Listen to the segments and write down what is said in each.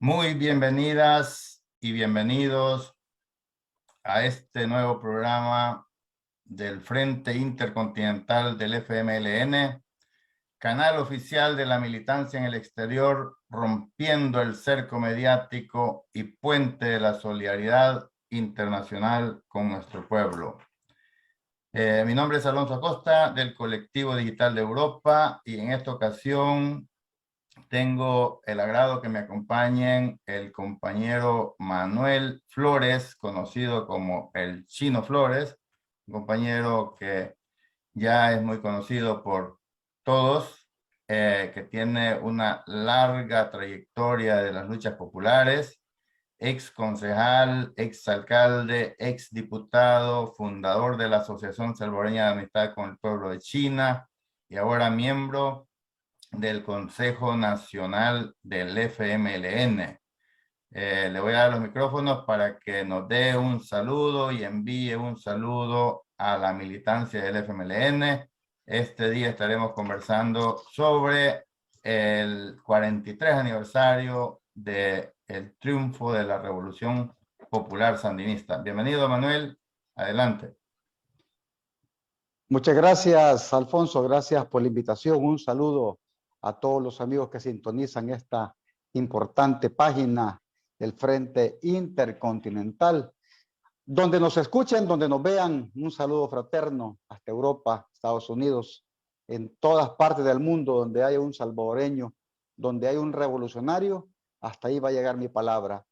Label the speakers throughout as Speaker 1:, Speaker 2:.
Speaker 1: Muy bienvenidas y bienvenidos a este nuevo programa del Frente Intercontinental del FMLN, canal oficial de la militancia en el exterior, rompiendo el cerco mediático y puente de la solidaridad internacional con nuestro pueblo. Mi nombre es Alonso Acosta, del Colectivo Digital de Europa, y en esta ocasión tengo el agrado que me acompañen el compañero Manuel Flores, conocido como el Chino Flores, un compañero que ya es muy conocido por todos, que tiene una larga trayectoria de las luchas populares, ex concejal, ex alcalde, ex diputado, fundador de la Asociación Salvadoreña de Amistad con el Pueblo de China y ahora miembro del Consejo Nacional del FMLN. Le voy a dar los micrófonos para que nos dé un saludo y envíe un saludo a la militancia del FMLN. Este día estaremos conversando sobre el 43 aniversario del triunfo de la Revolución Popular Sandinista. Bienvenido, Manuel. Adelante.
Speaker 2: Muchas gracias, Alfonso. Gracias por la invitación. Un saludo a todos los amigos que sintonizan esta importante página del Frente Intercontinental. Donde nos escuchen, donde nos vean, un saludo fraterno hasta Europa, Estados Unidos, en todas partes del mundo donde hay un salvadoreño, donde hay un revolucionario, hasta ahí va a llegar mi palabra.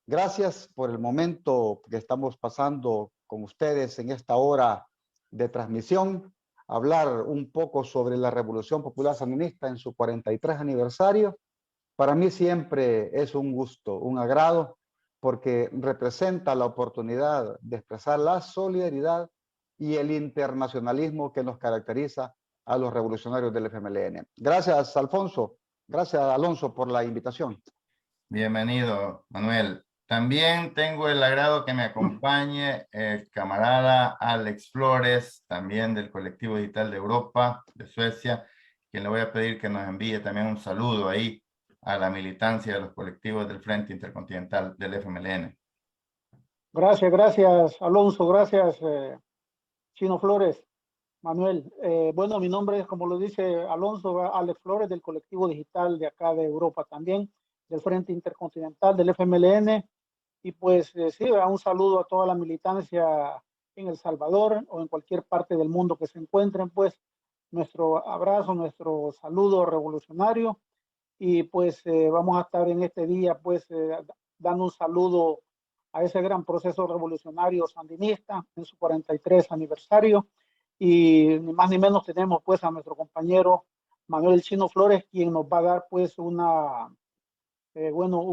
Speaker 2: Gracias por el momento que estamos pasando con ustedes en esta hora de transmisión, hablar un poco sobre la Revolución Popular Sandinista en su 43 aniversario. Para mí siempre es un gusto, un agrado, porque representa la oportunidad de expresar la solidaridad y el internacionalismo que nos caracteriza a los revolucionarios del FMLN. Gracias, Alfonso. Gracias, Alonso, por la invitación.
Speaker 1: Bienvenido, Manuel. También tengo el agrado que me acompañe el camarada Alex Flores, también del Colectivo Digital de Europa, de Suecia, quien le voy a pedir que nos envíe también un saludo ahí a la militancia de los colectivos del Frente Intercontinental del FMLN.
Speaker 3: Gracias, Alonso, gracias, Chino Flores, Manuel. Bueno, mi nombre es, como lo dice Alonso, Alex Flores, del colectivo digital de acá de Europa también, del Frente Intercontinental del FMLN. Y pues sí, un saludo a toda la militancia en El Salvador o en cualquier parte del mundo que se encuentren, pues nuestro abrazo, nuestro saludo revolucionario. Y pues vamos a estar en este día, pues dando un saludo a ese gran proceso revolucionario sandinista en su 43 aniversario. Y ni más ni menos tenemos pues a nuestro compañero Manuel Chino Flores, quien nos va a dar pues un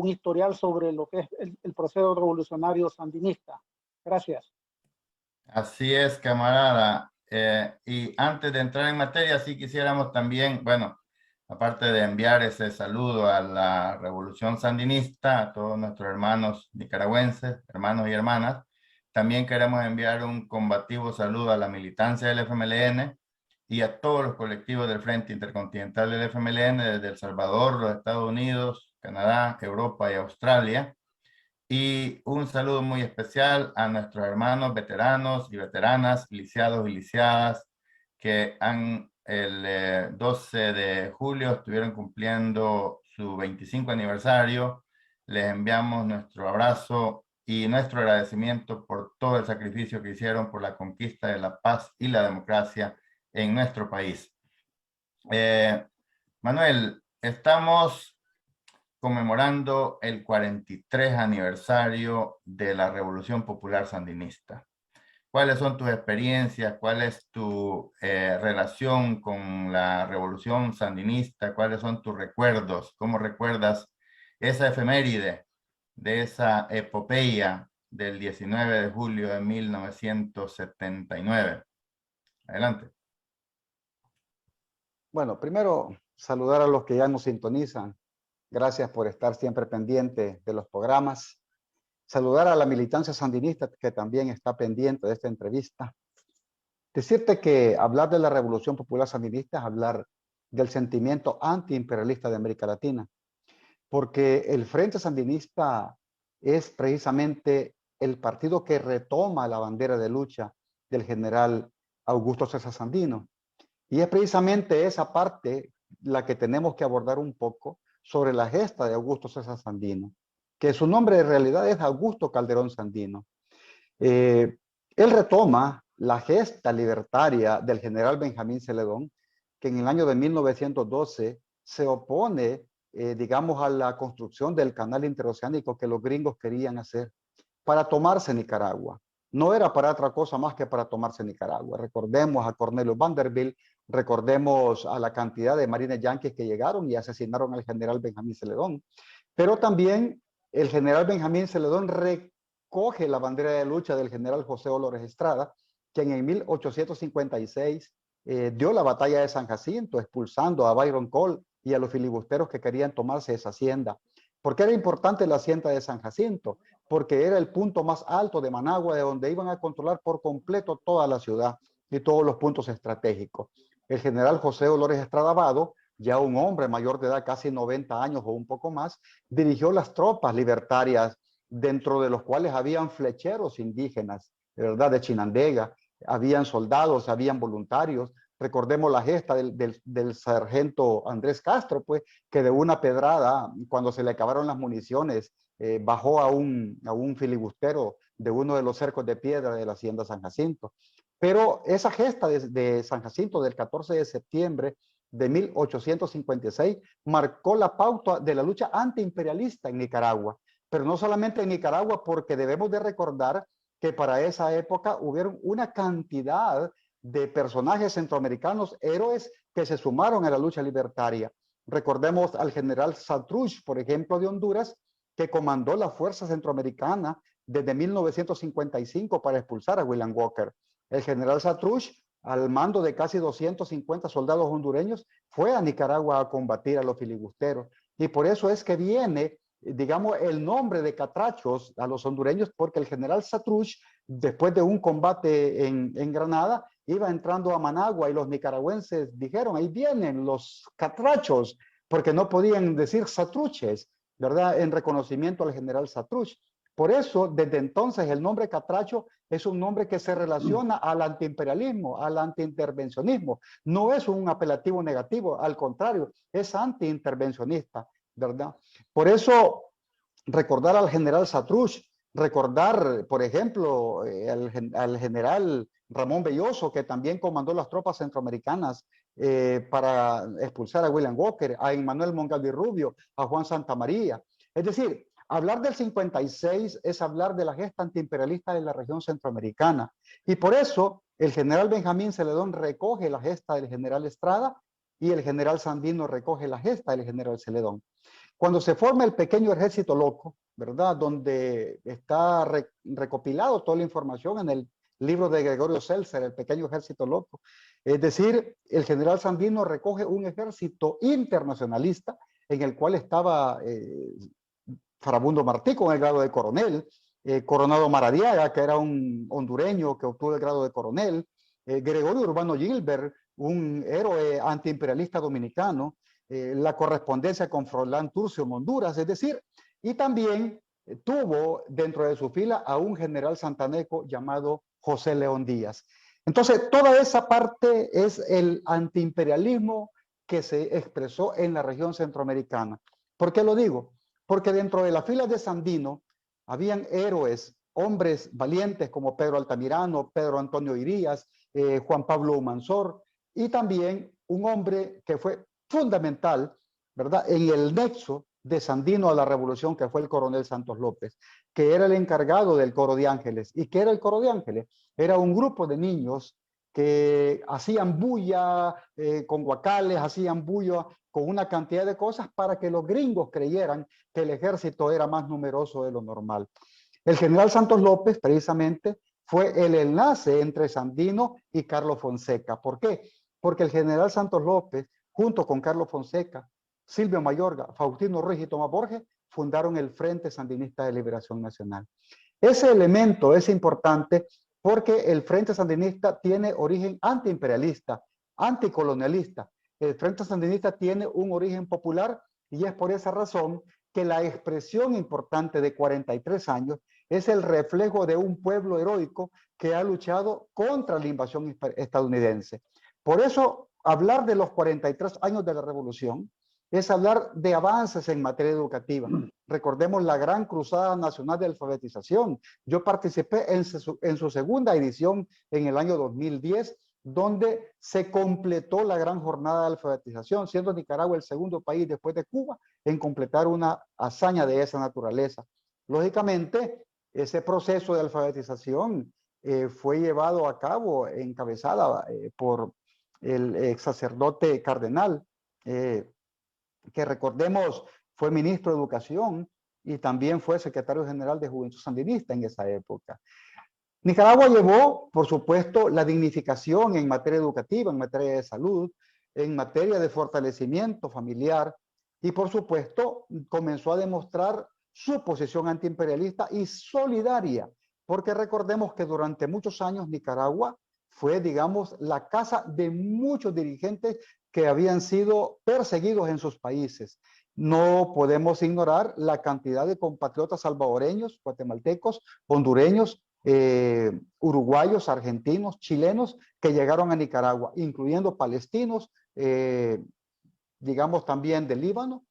Speaker 3: historial sobre lo que es el proceso revolucionario sandinista. Gracias.
Speaker 1: Así es, camarada. Y antes de entrar en materia, sí quisiéramos también, bueno, aparte de enviar ese saludo a la Revolución Sandinista, a todos nuestros hermanos nicaragüenses, hermanos y hermanas, también queremos enviar un combativo saludo a la militancia del FMLN y a todos los colectivos del Frente Intercontinental del FMLN desde El Salvador, los Estados Unidos, Canadá, Europa y Australia. Y un saludo muy especial a nuestros hermanos veteranos y veteranas, lisiados y lisiadas, que el 12 de julio estuvieron cumpliendo su 25 aniversario. Les enviamos nuestro abrazo y nuestro agradecimiento por todo el sacrificio que hicieron por la conquista de la paz y la democracia en nuestro país. Manuel, estamos conmemorando el 43 aniversario de la Revolución Popular Sandinista. ¿Cuáles son tus experiencias? ¿Cuál es tu relación con la Revolución Sandinista? ¿Cuáles son tus recuerdos? ¿Cómo recuerdas esa efeméride de esa epopeya del 19 de julio de 1979? Adelante.
Speaker 2: Bueno, primero saludar a los que ya nos sintonizan. Gracias por estar siempre pendiente de los programas. Saludar a la militancia sandinista que también está pendiente de esta entrevista. Decirte que hablar de la Revolución Popular Sandinista es hablar del sentimiento antiimperialista de América Latina. porque el Frente Sandinista es precisamente el partido que retoma la bandera de lucha del general Augusto César Sandino. Y es precisamente esa parte la que tenemos que abordar un poco sobre la gesta de Augusto César Sandino, que su nombre en realidad es Augusto Calderón Sandino. Él retoma la gesta libertaria del general Benjamín Celedón, que en el año de 1912 se opone, digamos, a la construcción del canal interoceánico que los gringos querían hacer para tomarse Nicaragua. No era para otra cosa más que para tomarse Nicaragua. Recordemos a Cornelio Vanderbilt, recordemos a la cantidad de marines yanquis que llegaron y asesinaron al general Benjamín Celedón. Pero también el general Benjamín Celedón recoge la bandera de lucha del general José Olores Estrada, quien en 1856 dio la batalla de San Jacinto, expulsando a Byron Cole y a los filibusteros que querían tomarse esa hacienda. ¿Por qué era importante la hacienda de San Jacinto? Porque era el punto más alto de Managua, de donde iban a controlar por completo toda la ciudad y todos los puntos estratégicos. El general José Olores Estrada Vado, ya un hombre mayor de edad, casi 90 años o un poco más, dirigió las tropas libertarias, dentro de los cuales habían flecheros indígenas, de verdad, de Chinandega, habían soldados, habían voluntarios. Recordemos la gesta del sargento Andrés Castro, pues, que de una pedrada, cuando se le acabaron las municiones, bajó a un filibustero de uno de los cercos de piedra de la hacienda San Jacinto. Pero esa gesta de San Jacinto del 14 de septiembre de 1856 marcó la pauta de la lucha antiimperialista en Nicaragua. Pero no solamente en Nicaragua, porque debemos de recordar que para esa época hubieron una cantidad de personajes centroamericanos, héroes que se sumaron a la lucha libertaria. Recordemos al general Satruch, por ejemplo, de Honduras, que comandó la fuerza centroamericana desde 1955 para expulsar a William Walker. El general Satruch, al mando de casi 250 soldados hondureños, fue a Nicaragua a combatir a los filibusteros. Y por eso es que viene, digamos, el nombre de catrachos a los hondureños, porque el general Satruch, después de un combate en Granada, iba entrando a Managua y los nicaragüenses dijeron, ahí vienen los catrachos, porque no podían decir satruches, ¿verdad? En reconocimiento al general Satruch. Por eso, desde entonces, el nombre catracho es un nombre que se relaciona al antiimperialismo, al antiintervencionismo. No es un apelativo negativo, al contrario, es antiintervencionista, ¿verdad? Por eso, recordar al general Satruch, recordar, por ejemplo, al general Ramón Belloso, que también comandó las tropas centroamericanas para expulsar a William Walker, a Emmanuel Mongalvi Rubio, a Juan Santamaría. Es decir, hablar del 56 es hablar de la gesta antiimperialista de la región centroamericana. Y por eso el general Benjamín Celedón recoge la gesta del general Estrada y el general Sandino recoge la gesta del general Celedón. Cuando se forma el pequeño ejército loco, ¿verdad? Donde está recopilado toda la información en el libro de Gregorio Seltzer, El pequeño ejército loco. Es decir, el general Sandino recoge un ejército internacionalista en el cual estaba Farabundo Martí con el grado de coronel, Coronado Maradiaga, que era un hondureño que obtuvo el grado de coronel, Gregorio Urbano Gilbert, un héroe antiimperialista dominicano, la correspondencia con Froilán Turcio en Honduras, es decir, y también tuvo dentro de su fila a un general santaneco llamado José León Díaz. Entonces, toda esa parte es el antiimperialismo que se expresó en la región centroamericana. ¿Por qué lo digo? Porque dentro de las filas de Sandino habían héroes, hombres valientes como Pedro Altamirano, Pedro Antonio Irías, Juan Pablo Humansor, y también un hombre que fue fundamental, ¿verdad?, en el nexo de Sandino a la revolución, que fue el coronel Santos López, que era el encargado del Coro de Ángeles. ¿Y qué era el Coro de Ángeles? Era un grupo de niños que hacían bulla con guacales, hacían bulla con una cantidad de cosas para que los gringos creyeran que el ejército era más numeroso de lo normal. El general Santos López, precisamente, fue el enlace entre Sandino y Carlos Fonseca. ¿Por qué? Porque el general Santos López, junto con Carlos Fonseca, Silvio Mayorga, Faustino Ruiz y Tomás Borges, fundaron el Frente Sandinista de Liberación Nacional. Ese elemento es importante porque el Frente Sandinista tiene origen antiimperialista, anticolonialista. El Frente Sandinista tiene un origen popular y es por esa razón que la expresión importante de 43 años es el reflejo de un pueblo heroico que ha luchado contra la invasión estadounidense. Por eso, hablar de los 43 años de la revolución es hablar de avances en materia educativa. Recordemos la Gran Cruzada Nacional de Alfabetización. Yo participé en su segunda edición en el año 2010, donde se completó la gran jornada de alfabetización, siendo Nicaragua el segundo país después de Cuba en completar una hazaña de esa naturaleza. Lógicamente, ese proceso de alfabetización fue llevado a cabo, encabezada por el ex sacerdote cardenal, que recordemos fue ministro de Educación y también fue secretario general de Juventud Sandinista en esa época. Nicaragua llevó, por supuesto, la dignificación en materia educativa, en materia de salud, en materia de fortalecimiento familiar y, por supuesto, comenzó a demostrar su posición antiimperialista y solidaria, porque recordemos que durante muchos años Nicaragua fue, digamos, la casa de muchos dirigentes que habían sido perseguidos en sus países. No podemos ignorar la cantidad de compatriotas salvadoreños, guatemaltecos, hondureños, uruguayos, argentinos, chilenos que llegaron a Nicaragua, incluyendo palestinos, digamos también del Líbano,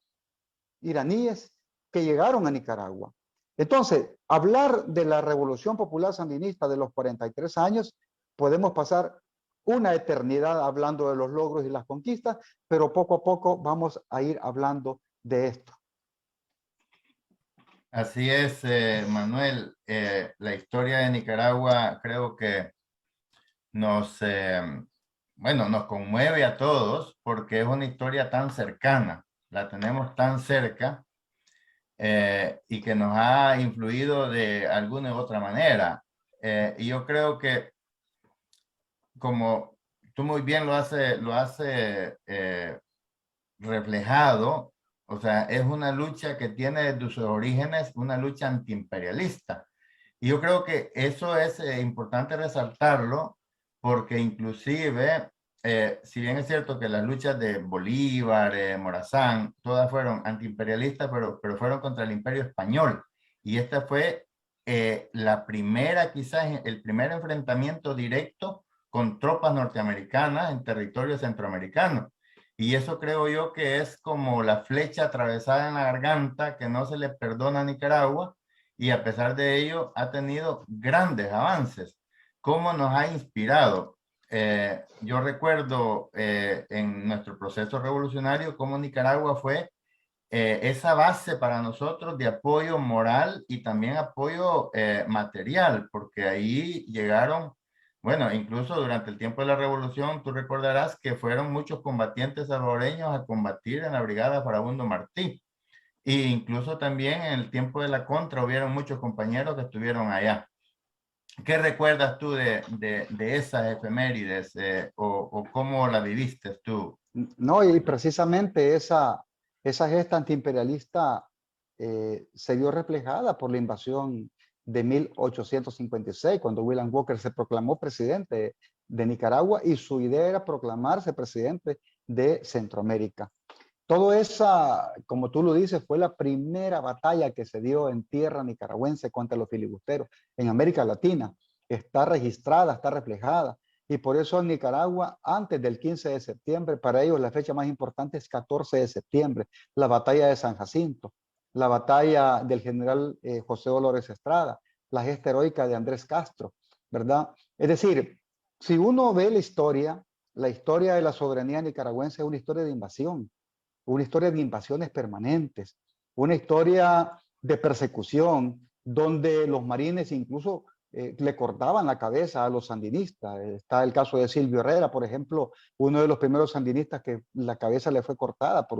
Speaker 2: iraníes que llegaron a Nicaragua. Entonces, hablar de la Revolución Popular Sandinista de los 43 años, podemos pasar una eternidad hablando de los logros y las conquistas, pero poco a poco vamos a ir hablando de esto.
Speaker 1: Así es, Manuel. La historia de Nicaragua creo que nos conmueve a todos porque es una historia tan cercana, la tenemos tan cerca y que nos ha influido de alguna u otra manera. Y yo creo que, como tú muy bien lo has reflejado, o sea, es una lucha que tiene desde sus orígenes una lucha antiimperialista. Y yo creo que eso es importante resaltarlo porque inclusive, si bien es cierto que las luchas de Bolívar, Morazán, todas fueron antiimperialistas, pero fueron contra el Imperio Español. Y esta fue la primera, quizás el primer enfrentamiento directo con tropas norteamericanas en territorio centroamericano. Y eso creo yo que es como la flecha atravesada en la garganta que no se le perdona a Nicaragua, y a pesar de ello ha tenido grandes avances. ¿Cómo nos ha inspirado? Yo recuerdo en nuestro proceso revolucionario cómo Nicaragua fue esa base para nosotros de apoyo moral y también apoyo material, porque ahí llegaron, bueno, incluso durante el tiempo de la revolución, tú recordarás que fueron muchos combatientes salvadoreños a combatir en la brigada Farabundo Martí. E incluso también en el tiempo de la contra hubieron muchos compañeros que estuvieron allá. ¿Qué recuerdas tú de esas efemérides o cómo la viviste tú?
Speaker 2: No, y precisamente esa gesta antiimperialista se vio reflejada por la invasión de 1856, cuando William Walker se proclamó presidente de Nicaragua y su idea era proclamarse presidente de Centroamérica. Todo esa, como tú lo dices, fue la primera batalla que se dio en tierra nicaragüense contra los filibusteros en América Latina. Está registrada, está reflejada. Y por eso en Nicaragua, antes del 15 de septiembre, para ellos la fecha más importante es 14 de septiembre, la batalla de San Jacinto, la batalla del general José Dolores Estrada, la gesta heroica de Andrés Castro, ¿verdad? Es decir, si uno ve la historia de la soberanía nicaragüense es una historia de invasión, una historia de invasiones permanentes, una historia de persecución, donde los marines incluso le cortaban la cabeza a los sandinistas. Está el caso de Silvio Herrera, por ejemplo, uno de los primeros sandinistas que la cabeza le fue cortada por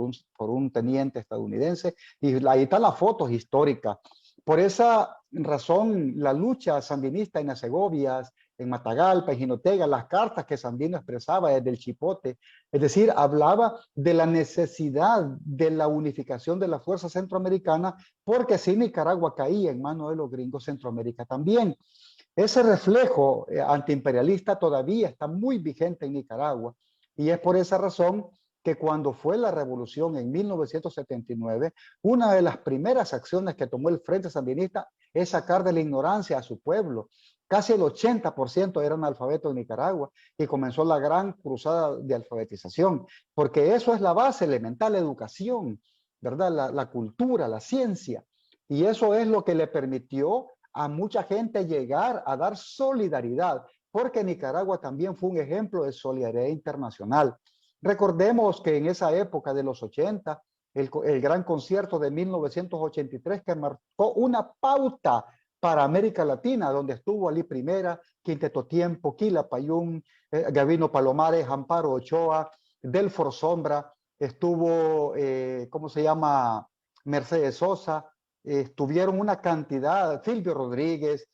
Speaker 2: un teniente estadounidense, y ahí están las fotos históricas. Por esa razón, la lucha sandinista en las Segovias, en Matagalpa, en Jinotega, las cartas que Sandino expresaba desde el Chipote, es decir, hablaba de la necesidad de la unificación de la fuerza centroamericana, porque si Nicaragua caía en manos de los gringos, Centroamérica también. Ese reflejo antiimperialista todavía está muy vigente en Nicaragua, y es por esa razón que cuando fue la revolución en 1979, una de las primeras acciones que tomó el Frente Sandinista es sacar de la ignorancia a su pueblo. Casi el 80% eran analfabetos en Nicaragua y comenzó la gran cruzada de alfabetización, porque eso es la base elemental, la educación, ¿verdad? La cultura, la ciencia. Y eso es lo que le permitió a mucha gente llegar a dar solidaridad, porque Nicaragua también fue un ejemplo de solidaridad internacional. Recordemos que en esa época de los 80, el gran concierto de 1983 que marcó una pauta para América Latina, donde estuvo Ali Primera, Quinteto Tiempo, Quila Payún, Gabino Palomares, Amparo Ochoa, Delfor Sombra, estuvo, ¿cómo se llama? Mercedes Sosa, estuvieron una cantidad, Silvio Rodríguez,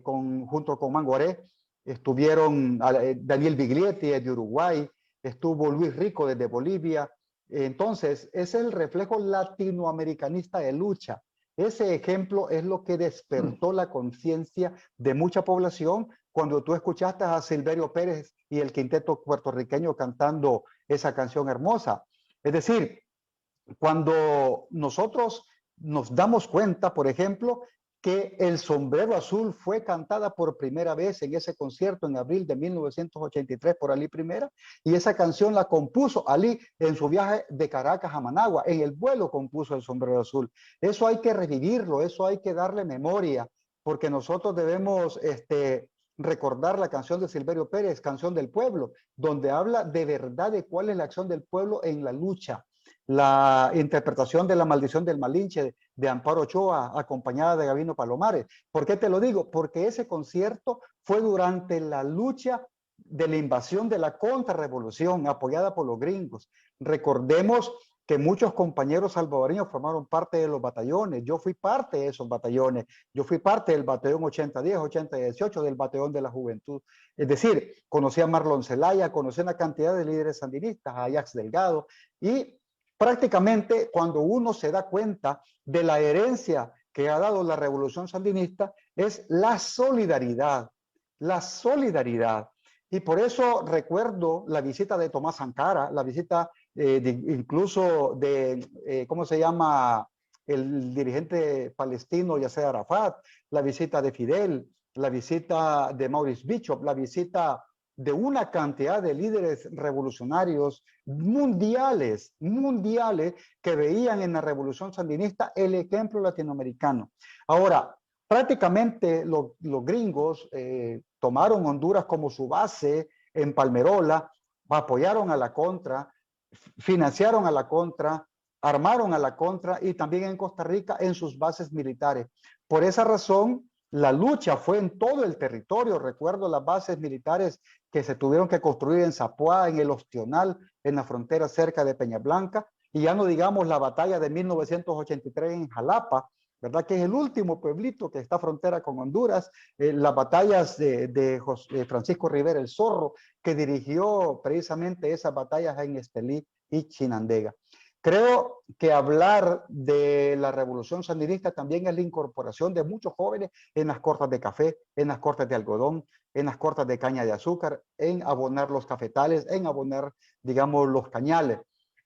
Speaker 2: junto con Mangoré, estuvieron Daniel Biglietti de Uruguay, estuvo Luis Rico desde Bolivia. Entonces, es el reflejo latinoamericanista de lucha. Ese ejemplo es lo que despertó la conciencia de mucha población cuando tú escuchaste a Silverio Pérez y el quinteto puertorriqueño cantando esa canción hermosa. Es decir, cuando nosotros nos damos cuenta, por ejemplo, que El Sombrero Azul fue cantada por primera vez en ese concierto en abril de 1983 por Ali Primera, y esa canción la compuso Ali en su viaje de Caracas a Managua. En el vuelo compuso El Sombrero Azul. Eso hay que revivirlo, eso hay que darle memoria, porque nosotros debemos recordar la canción de Silverio Pérez, Canción del Pueblo, donde habla de verdad de cuál es la acción del pueblo en la lucha. La interpretación de La Maldición del Malinche de Amparo Ochoa, acompañada de Gabino Palomares. ¿Por qué te lo digo? Porque ese concierto fue durante la lucha de la invasión de la contrarrevolución apoyada por los gringos. Recordemos que muchos compañeros salvadoreños formaron parte de los batallones. Yo fui parte de esos batallones. Yo fui parte del batallón 8010, 8018, del batallón de la juventud. Es decir, conocí a Marlon Zelaya, conocí a una cantidad de líderes sandinistas, a Ajax Delgado, y prácticamente cuando uno se da cuenta de la herencia que ha dado la revolución sandinista es la solidaridad, la solidaridad. Y por eso recuerdo la visita de Tomás Sankara, la visita incluso de, ¿cómo se llama? El dirigente palestino Yasser Arafat, la visita de Fidel, la visita de Maurice Bishop, la visita de una cantidad de líderes revolucionarios mundiales que veían en la revolución sandinista el ejemplo latinoamericano. Ahora, prácticamente los gringos tomaron Honduras como su base en Palmerola, apoyaron a la contra, financiaron a la contra, armaron a la contra y también en Costa Rica en sus bases militares. Por esa razón, la lucha fue en todo el territorio. Recuerdo las bases militares que se tuvieron que construir en Zapuá, en el Ostional, en la frontera cerca de Peña Blanca, y ya no digamos la batalla de 1983 en Jalapa, ¿verdad? Que es el último pueblito que está frontera con Honduras, las batallas de Francisco Rivera el Zorro, que dirigió precisamente esas batallas en Estelí y Chinandega. Creo que hablar de la revolución sandinista también es la incorporación de muchos jóvenes en las cortas de café, en las cortas de algodón, en las cortas de caña de azúcar, en abonar los cafetales, en abonar, digamos, los cañales.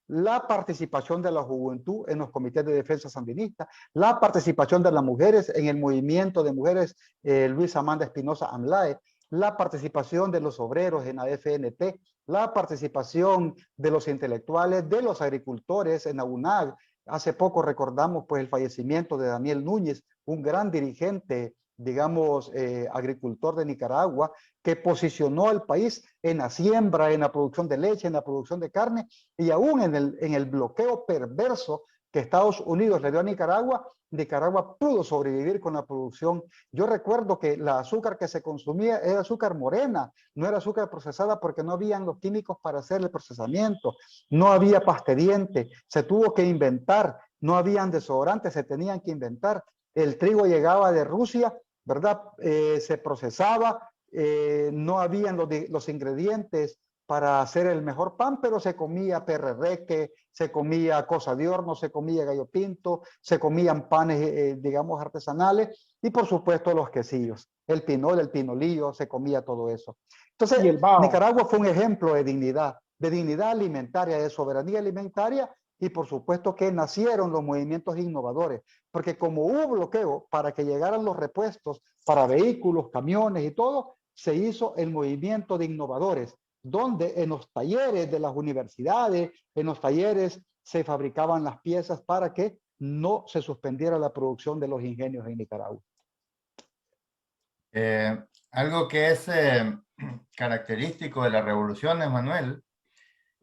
Speaker 2: La participación de la juventud en los comités de defensa sandinista, la participación de las mujeres en el movimiento de mujeres Luis Amanda Espinosa AMLAE, la participación de los obreros en la FNT, la participación de los intelectuales, de los agricultores en la UNAG. Hace poco recordamos pues el fallecimiento de Daniel Núñez, un gran dirigente, digamos, agricultor de Nicaragua, que posicionó al país en la siembra, en la producción de leche, en la producción de carne, y aún en el bloqueo perverso que Estados Unidos le dio a Nicaragua, Nicaragua pudo sobrevivir con la producción. Yo recuerdo que la azúcar que se consumía era azúcar morena, no era azúcar procesada porque no habían los químicos para hacer el procesamiento, no había pastediente, se tuvo que inventar, no habían desodorantes, se tenían que inventar. El trigo llegaba de Rusia, ¿verdad? Se procesaba, no habían los ingredientes para hacer el mejor pan, pero se comía perrereque, se comía cosa de horno, se comía gallo pinto, se comían panes, digamos, artesanales, y por supuesto los quesillos, el pinol, el pinolillo, se comía todo eso. Entonces, Nicaragua fue un ejemplo de dignidad, de dignidad alimentaria, de soberanía alimentaria, y por supuesto que nacieron los movimientos innovadores, porque como hubo bloqueo para que llegaran los repuestos para vehículos, camiones y todo, se hizo el movimiento de innovadores, donde en los talleres de las universidades, en los talleres se fabricaban las piezas para que no se suspendiera la producción de los ingenios en Nicaragua.
Speaker 1: Algo que es característico de las revoluciones, Manuel,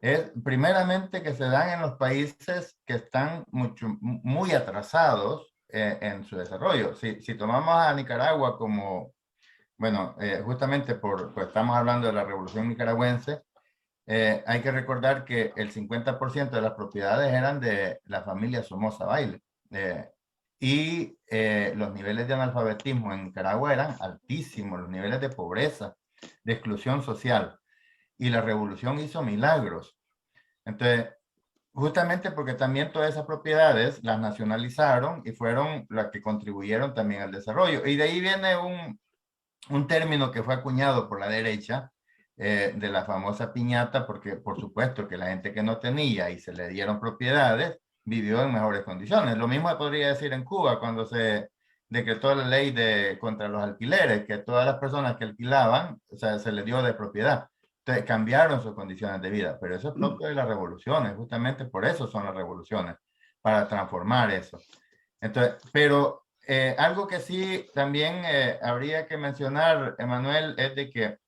Speaker 1: es primeramente que se dan en los países que están muy atrasados en su desarrollo. Si tomamos a Nicaragua como, bueno, justamente pues estamos hablando de la revolución nicaragüense, hay que recordar que el 50% de las propiedades eran de la familia Somoza Baile. Y los niveles de analfabetismo en Nicaragua eran altísimos, los niveles de pobreza, de exclusión social. Y la revolución hizo milagros. Entonces, justamente porque también todas esas propiedades las nacionalizaron y fueron las que contribuyeron también al desarrollo. Y de ahí viene un término que fue acuñado por la derecha, de la famosa piñata, porque por supuesto que la gente que no tenía y se le dieron propiedades, vivió en mejores condiciones. Lo mismo podría decir en Cuba cuando se decretó la ley contra los alquileres, que todas las personas que alquilaban, o sea, se les dio de propiedad. Entonces cambiaron sus condiciones de vida, pero eso es propio de las revoluciones, justamente por eso son las revoluciones, para transformar eso. Entonces, pero algo que sí también habría que mencionar, Emanuel, es de que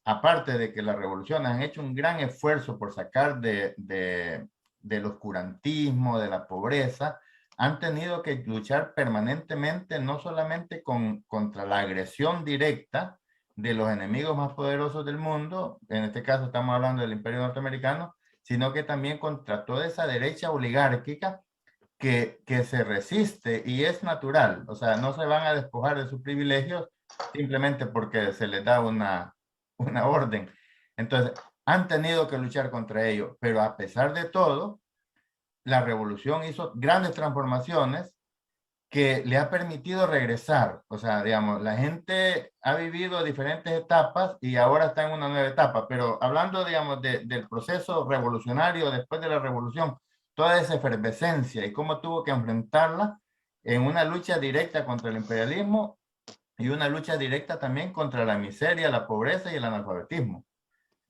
Speaker 1: aparte de que las revoluciones han hecho un gran esfuerzo por sacar del oscurantismo, de la pobreza, han tenido que luchar permanentemente no solamente contra la agresión directa de los enemigos más poderosos del mundo, en este caso estamos hablando del Imperio Norteamericano, sino que también contra toda esa derecha oligárquica que se resiste y es natural. O sea, no se van a despojar de sus privilegios simplemente porque se les da una orden. Entonces, han tenido que luchar contra ello, pero a pesar de todo, la revolución hizo grandes transformaciones que le ha permitido regresar. O sea, digamos, la gente ha vivido diferentes etapas y ahora está en una nueva etapa, pero hablando, digamos, del proceso revolucionario después de la revolución, toda esa efervescencia y cómo tuvo que enfrentarla en una lucha directa contra el imperialismo y una lucha directa también contra la miseria, la pobreza y el analfabetismo.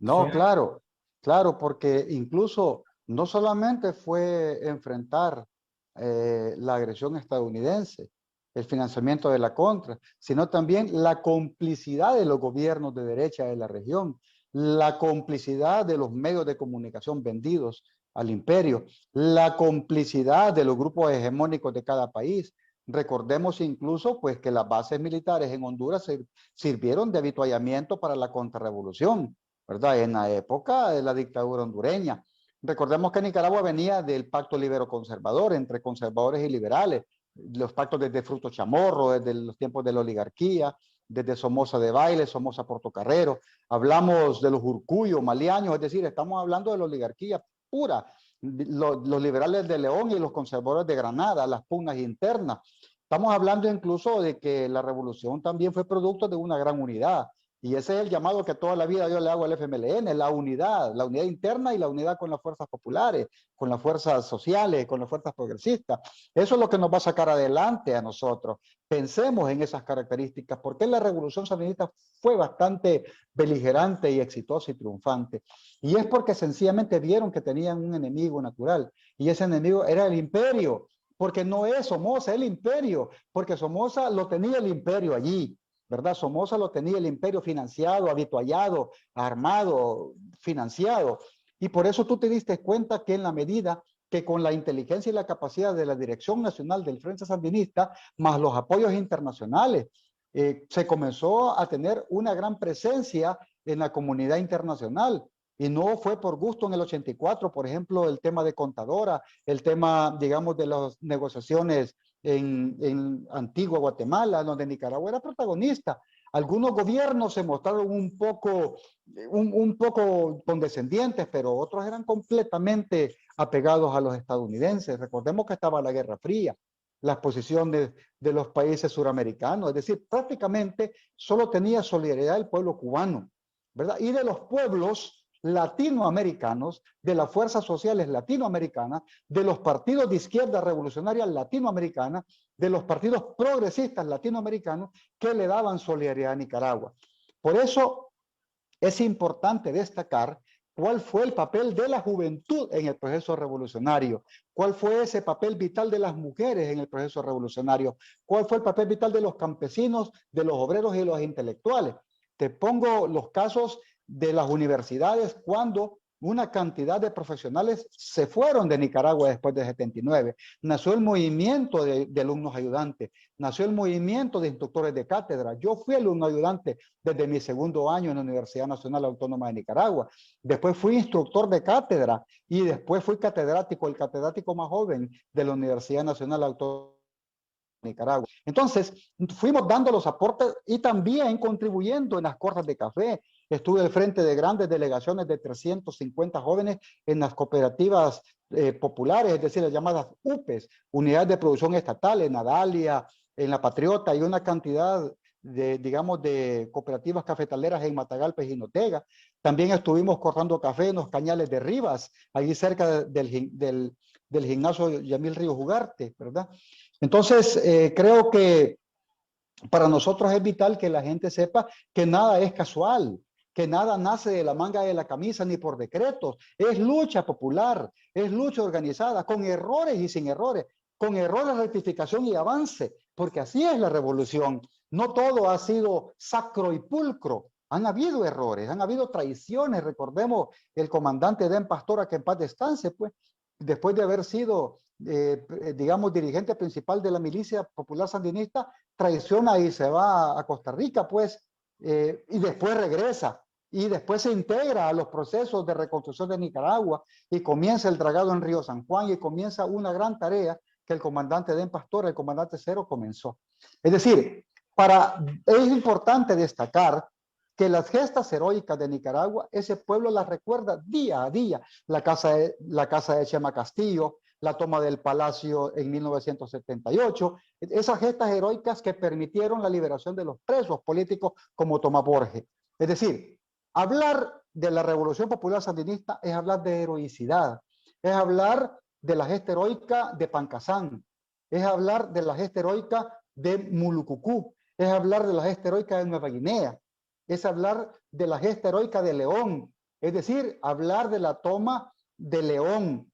Speaker 2: No, claro, claro, porque incluso no solamente fue enfrentar la agresión estadounidense, el financiamiento de la contra, sino también la complicidad de los gobiernos de derecha de la región, la complicidad de los medios de comunicación vendidos al imperio, la complicidad de los grupos hegemónicos de cada país. Recordemos incluso pues que las bases militares en Honduras sirvieron de avituallamiento para la contrarrevolución, ¿verdad? En la época de la dictadura hondureña. Recordemos que Nicaragua venía del pacto libero-conservador entre conservadores y liberales, los pactos desde Fruto Chamorro, desde los tiempos de la oligarquía, desde Somoza de Baile, Somoza Portocarrero. Hablamos de los Urcuyo, Maliaños, es decir, estamos hablando de la oligarquía pura. Los liberales de León y los conservadores de Granada, las pugnas internas. Estamos hablando incluso de que la revolución también fue producto de una gran unidad. Y ese es el llamado que toda la vida yo le hago al FMLN, la unidad interna y la unidad con las fuerzas populares, con las fuerzas sociales, con las fuerzas progresistas. Eso es lo que nos va a sacar adelante a nosotros. Pensemos en esas características, porque la revolución sandinista fue bastante beligerante y exitosa y triunfante. Y es porque sencillamente vieron que tenían un enemigo natural, y ese enemigo era el imperio, porque no es Somoza, es el imperio, porque Somoza lo tenía el imperio allí, ¿verdad? Somoza lo tenía el imperio financiado, avituallado, armado, financiado. Y por eso tú te diste cuenta que en la medida que con la inteligencia y la capacidad de la Dirección Nacional del Frente Sandinista, más los apoyos internacionales, se comenzó a tener una gran presencia en la comunidad internacional. Y no fue por gusto en el 84, por ejemplo, el tema de Contadora, el tema, digamos, de las negociaciones en Antigua Guatemala, donde Nicaragua era protagonista. Algunos gobiernos se mostraron un poco condescendientes, pero otros eran completamente apegados a los estadounidenses. Recordemos que estaba la Guerra Fría, las posiciones de los países suramericanos, es decir, prácticamente solo tenía solidaridad el pueblo cubano, ¿verdad? Y de los pueblos latinoamericanos, de las fuerzas sociales latinoamericanas, de los partidos de izquierda revolucionaria latinoamericana, de los partidos progresistas latinoamericanos que le daban solidaridad a Nicaragua. Por eso es importante destacar cuál fue el papel de la juventud en el proceso revolucionario, cuál fue ese papel vital de las mujeres en el proceso revolucionario, cuál fue el papel vital de los campesinos, de los obreros y de los intelectuales. Te pongo los casos de las universidades cuando una cantidad de profesionales se fueron de Nicaragua después de 79. Nació el movimiento de alumnos ayudantes, nació el movimiento de instructores de cátedra. Yo fui alumno ayudante desde mi segundo año en la Universidad Nacional Autónoma de Nicaragua. Después fui instructor de cátedra y después fui catedrático, el catedrático más joven de la Universidad Nacional Autónoma de Nicaragua. Entonces, fuimos dando los aportes y también contribuyendo en las cortes de café. Estuve al frente de grandes delegaciones de 350 jóvenes en las cooperativas populares, es decir, las llamadas UPES, Unidades de Producción Estatal, en Adalia, en La Patriota, y una cantidad de, digamos, de cooperativas cafetaleras en Matagalpa y Jinotega. También estuvimos cortando café en los cañales de Rivas, allí cerca del gimnasio Yamil Ríos Ugarte, ¿verdad? Entonces, creo que para nosotros es vital que la gente sepa que nada es casual, que nada nace de la manga de la camisa ni por decretos. Es lucha popular, es lucha organizada, con errores y sin errores, con errores, rectificación y avance, porque así es la revolución. No todo ha sido sacro y pulcro. Han habido errores, han habido traiciones. Recordemos el comandante Den Pastora, que en paz descanse, pues, después de haber sido, digamos, dirigente principal de la milicia popular sandinista, traiciona y se va a Costa Rica, pues, y después regresa, y después se integra a los procesos de reconstrucción de Nicaragua, y comienza el dragado en Río San Juan, y comienza una gran tarea que el comandante Den Pastor, el comandante Cero, comenzó. Es decir, es importante destacar que las gestas heroicas de Nicaragua, ese pueblo las recuerda día a día. La casa de Chema Castillo, la toma del Palacio en 1978, esas gestas heroicas que permitieron la liberación de los presos políticos como Tomás Borges. Es decir, hablar de la Revolución Popular Sandinista es hablar de heroicidad, es hablar de la gesta heroica de Pancasán, es hablar de la gesta heroica de Mulucucú, es hablar de la gesta heroica de Nueva Guinea, es hablar de la gesta heroica de León, es decir, hablar de la toma de León,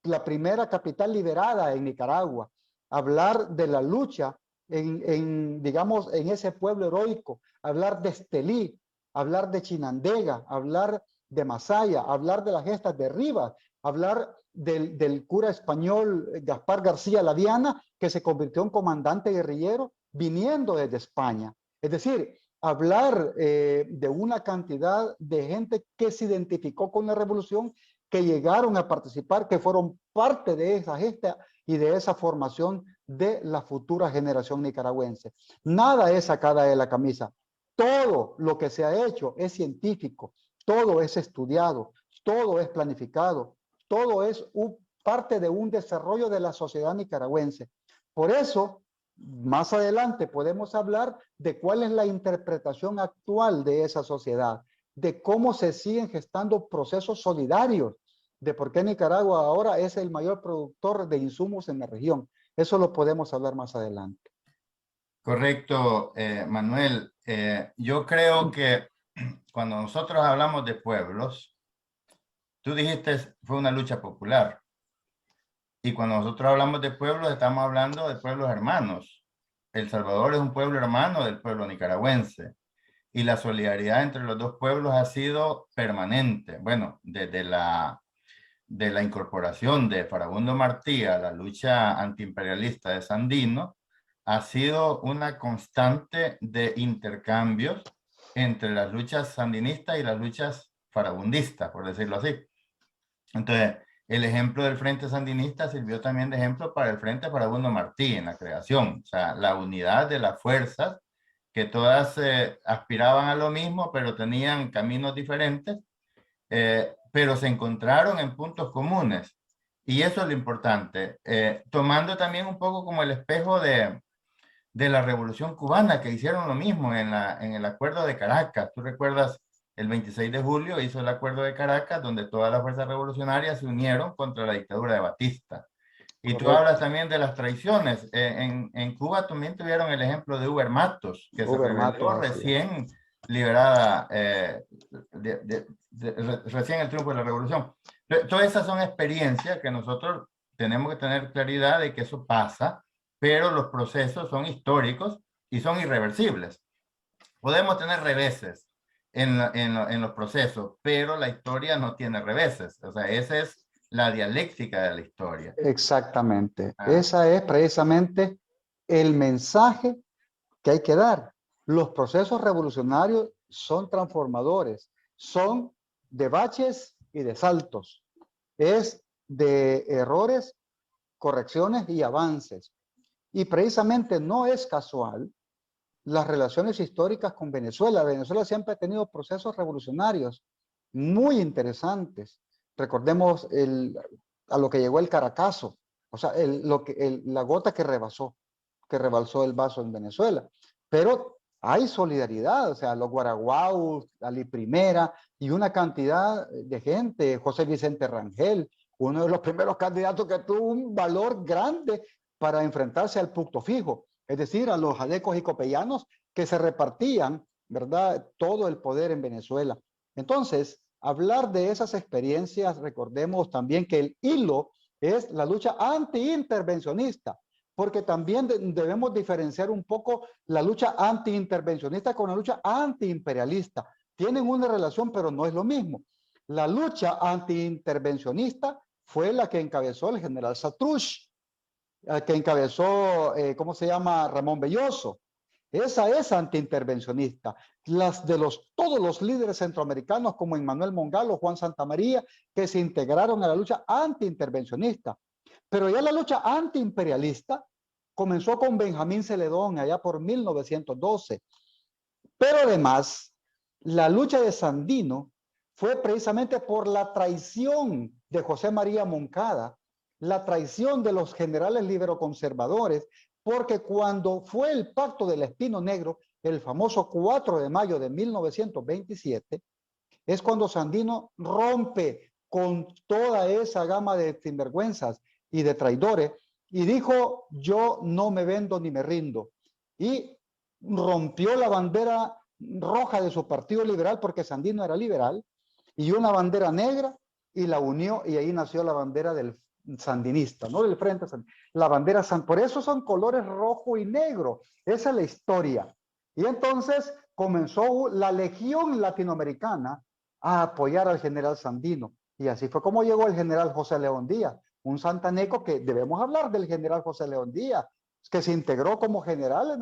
Speaker 2: la primera capital liberada en Nicaragua, hablar de la lucha digamos, en ese pueblo heroico, hablar de Estelí, hablar de Chinandega, hablar de Masaya, hablar de las gestas de Rivas, hablar del cura español Gaspar García Laviana, que se convirtió en comandante guerrillero viniendo desde España. Es decir, hablar de una cantidad de gente que se identificó con la revolución, que llegaron a participar, que fueron parte de esa gesta y de esa formación de la futura generación nicaragüense. Nada es sacada de la camisa. Todo lo que se ha hecho es científico, todo es estudiado, todo es planificado, todo es parte de un desarrollo de la sociedad nicaragüense. Por eso, más adelante podemos hablar de cuál es la interpretación actual de esa sociedad, de cómo se siguen gestando procesos solidarios, de por qué Nicaragua ahora es el mayor productor de insumos en la región. Eso lo podemos hablar más adelante.
Speaker 1: Correcto, Manuel. Yo creo que cuando nosotros hablamos de pueblos, tú dijiste fue una lucha popular. Y cuando nosotros hablamos de pueblos, estamos hablando de pueblos hermanos. El Salvador es un pueblo hermano del pueblo nicaragüense. Y la solidaridad entre los dos pueblos ha sido permanente. Bueno, desde la incorporación de Farabundo Martí a la lucha antiimperialista de Sandino, ha sido una constante de intercambios entre las luchas sandinistas y las luchas farabundistas, por decirlo así. Entonces, el ejemplo del Frente Sandinista sirvió también de ejemplo para el Frente Farabundo Martí en la creación. O sea, la unidad de las fuerzas, que todas aspiraban a lo mismo, pero tenían caminos diferentes, pero se encontraron en puntos comunes. Y eso es lo importante. Tomando también un poco como el espejo de la Revolución Cubana, que hicieron lo mismo en el Acuerdo de Caracas. Tú recuerdas el 26 de julio hizo el Acuerdo de Caracas, donde todas las fuerzas revolucionarias se unieron contra la dictadura de Batista. Y tú hablas también de las traiciones. En Cuba también tuvieron el ejemplo de Uber Matos, que se rebeló recién liberada, recién el triunfo de la revolución. Todas esas son experiencias que nosotros tenemos que tener claridad de que eso pasa, pero los procesos son históricos y son irreversibles. Podemos tener reveses en los procesos, pero la historia no tiene reveses. O sea, esa es la dialéctica de la historia.
Speaker 2: Exactamente. Esa es precisamente el mensaje que hay que dar. Los procesos revolucionarios son transformadores, son de baches y de saltos. Es de errores, correcciones y avances. Y precisamente no es casual las relaciones históricas con Venezuela. Venezuela siempre ha tenido procesos revolucionarios muy interesantes. Recordemos a lo que llegó el Caracazo, o sea, la gota que rebalsó el vaso en Venezuela. Pero hay solidaridad, o sea, los Guaraguaos, Ali Primera y una cantidad de gente, José Vicente Rangel, uno de los primeros candidatos que tuvo un valor grande para enfrentarse al punto fijo, es decir, a los jalecos y copellanos que se repartían, ¿verdad?, todo el poder en Venezuela. Entonces, hablar de esas experiencias, recordemos también que el hilo es la lucha anti-intervencionista, porque también debemos diferenciar un poco la lucha anti-intervencionista con la lucha anti-imperialista. Tienen una relación, pero no es lo mismo. La lucha anti-intervencionista fue la que encabezó el general Satrush, que encabezó, ¿cómo se llama?, Ramón Belloso. Esa es antiintervencionista. Las de todos los líderes centroamericanos como Emmanuel Mongalo, Juan Santamaría, que se integraron a la lucha antiintervencionista. Pero ya la lucha antiimperialista comenzó con Benjamín Celedón allá por 1912. Pero además, la lucha de Sandino fue precisamente por la traición de José María Moncada, la traición de los generales liberoconservadores, porque cuando fue el pacto del Espino Negro, el famoso 4 de mayo de 1927, es cuando Sandino rompe con toda esa gama de sinvergüenzas y de traidores y dijo: yo no me vendo ni me rindo. Y rompió la bandera roja de su partido liberal, porque Sandino era liberal, y una bandera negra, y la unió, y ahí nació la bandera del sandinista, no del Frente Sandinista, la bandera por eso son colores rojo y negro. Esa es la historia. Y entonces comenzó la Legión Latinoamericana a apoyar al general Sandino, y así fue como llegó el general José León Díaz, un santaneco, que debemos hablar del general José León Díaz, que se integró como general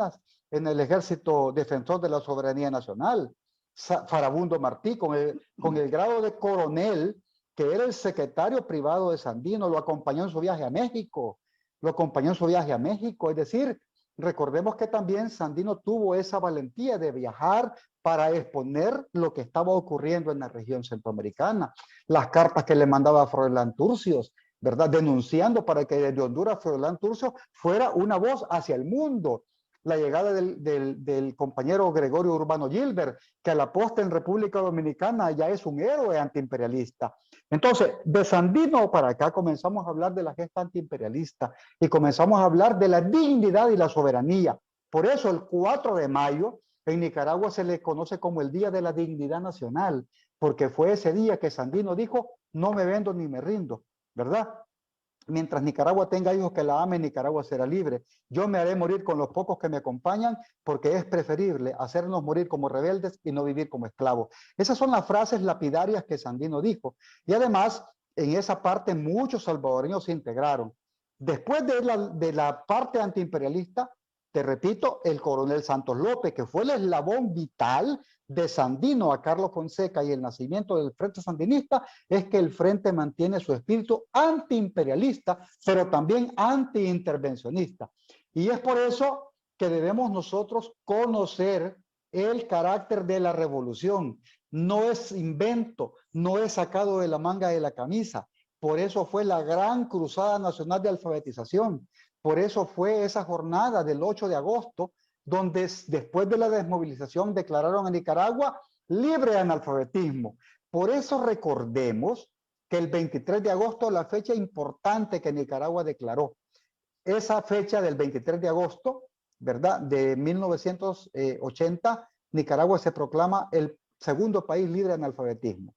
Speaker 2: en el Ejército Defensor de la Soberanía Nacional. Farabundo Martí, con el grado de coronel, que era el secretario privado de Sandino, lo acompañó en su viaje a México, es decir, recordemos que también Sandino tuvo esa valentía de viajar para exponer lo que estaba ocurriendo en la región centroamericana, las cartas que le mandaba a Froilán Turcios, ¿verdad?, denunciando para que desde Honduras Froilán Turcios fuera una voz hacia el mundo. La llegada del compañero Gregorio Urbano Gilbert, que a la posta en República Dominicana ya es un héroe antiimperialista. Entonces, de Sandino para acá comenzamos a hablar de la gesta antiimperialista y comenzamos a hablar de la dignidad y la soberanía. Por eso el 4 de mayo en Nicaragua se le conoce como el Día de la Dignidad Nacional, porque fue ese día que Sandino dijo: no me vendo ni me rindo, ¿verdad? Mientras Nicaragua tenga hijos que la amen, Nicaragua será libre. Yo me haré morir con los pocos que me acompañan, porque es preferible hacernos morir como rebeldes y no vivir como esclavos. Esas son las frases lapidarias que Sandino dijo. Y además, en esa parte muchos salvadoreños se integraron. Después de la parte antiimperialista, te repito, el coronel Santos López, que fue el eslabón vital de Sandino a Carlos Fonseca y el nacimiento del Frente Sandinista, es que el Frente mantiene su espíritu antiimperialista, pero también antiintervencionista. Y es por eso que debemos nosotros conocer el carácter de la revolución. No es invento, no es sacado de la manga de la camisa. Por eso fue la gran cruzada nacional de alfabetización. Por eso fue esa jornada del 8 de agosto, donde después de la desmovilización declararon a Nicaragua libre de analfabetismo. Por eso recordemos que el 23 de agosto, la fecha importante que Nicaragua declaró, esa fecha del 23 de agosto, ¿verdad? De 1980, Nicaragua se proclama el segundo país libre de analfabetismo.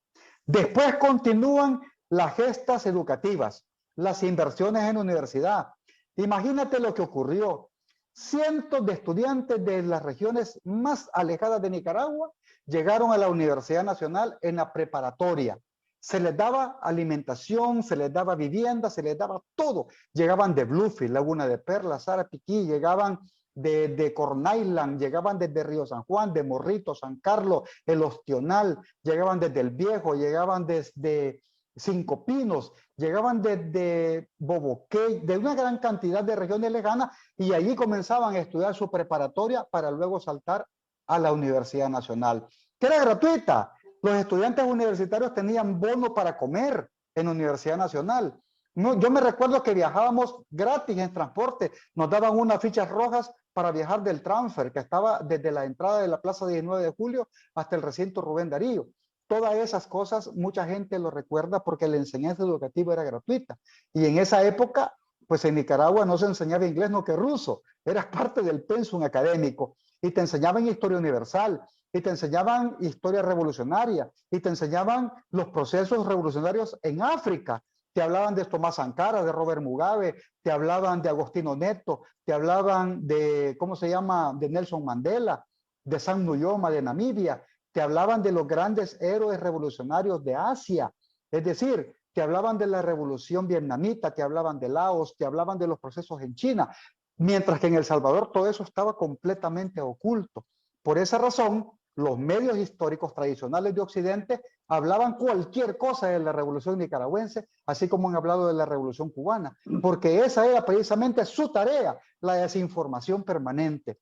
Speaker 2: Después continúan las gestas educativas, las inversiones en universidad. Imagínate lo que ocurrió. Cientos de estudiantes de las regiones más alejadas de Nicaragua llegaron a la Universidad Nacional en la preparatoria. Se les daba alimentación, se les daba vivienda, se les daba todo. Llegaban de Bluefield, Laguna de Perla, Sarapiquí, llegaban de Corn Island, llegaban desde Río San Juan, de Morrito, San Carlos, El Ostional, llegaban desde El Viejo, llegaban desde Cinco Pinos, llegaban desde Boboqué, de una gran cantidad de regiones lejanas, y allí comenzaban a estudiar su preparatoria para luego saltar a la Universidad Nacional, que era gratuita. Los estudiantes universitarios tenían bono para comer en la Universidad Nacional. No, yo me recuerdo que viajábamos gratis en transporte, nos daban unas fichas rojas para viajar del transfer, que estaba desde la entrada de la Plaza 19 de Julio hasta el recinto Rubén Darío. Todas esas cosas, mucha gente lo recuerda porque la enseñanza educativa era gratuita. Y en esa época, pues en Nicaragua no se enseñaba inglés, no que ruso, era parte del pensum académico. Y te enseñaban historia universal, y te enseñaban historia revolucionaria, y te enseñaban los procesos revolucionarios en África. Te hablaban de Tomás Sankara, de Robert Mugabe, te hablaban de Agostinho Neto, te hablaban de, ¿cómo se llama?, de Nelson Mandela, de Sam Nujoma, de Namibia, te hablaban de los grandes héroes revolucionarios de Asia, es decir, te hablaban de la revolución vietnamita, te hablaban de Laos, te hablaban de los procesos en China, mientras que en El Salvador todo eso estaba completamente oculto. Por esa razón, los medios históricos tradicionales de Occidente hablaban cualquier cosa de la revolución nicaragüense, así como han hablado de la revolución cubana, porque esa era precisamente su tarea, la desinformación permanente.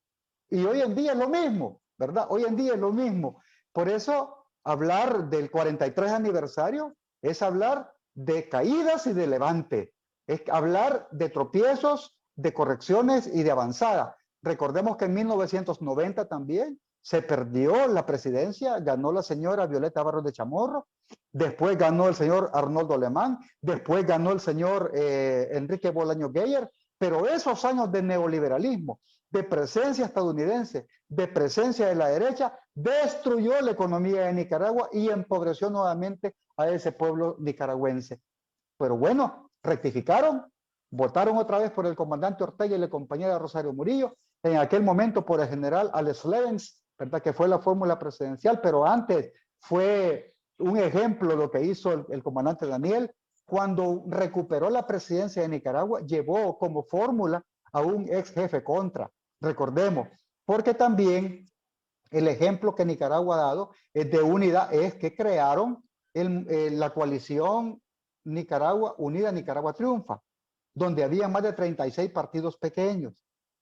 Speaker 2: Y hoy en día es lo mismo, ¿verdad? Hoy en día es lo mismo. Por eso, hablar del 43 aniversario es hablar de caídas y de levante, es hablar de tropiezos, de correcciones y de avanzada. Recordemos que en 1990 también se perdió la presidencia, ganó la señora Violeta Barros de Chamorro, después ganó el señor Arnoldo Alemán, después ganó el señor Enrique Bolaños Geyer, pero esos años de neoliberalismo, de presencia estadounidense, de presencia de la derecha, destruyó la economía de Nicaragua y empobreció nuevamente a ese pueblo nicaragüense. Pero bueno, rectificaron, votaron otra vez por el comandante Ortega y la compañera Rosario Murillo, en aquel momento por el general Alex Levens, ¿verdad?, que fue la fórmula presidencial, pero antes fue un ejemplo lo que hizo el comandante Daniel. Cuando recuperó la presidencia de Nicaragua, llevó como fórmula a un ex jefe contra, recordemos, porque también el ejemplo que Nicaragua ha dado es de unidad, es que crearon la coalición Nicaragua Unida, Nicaragua Triunfa, donde había más de 36 partidos pequeños,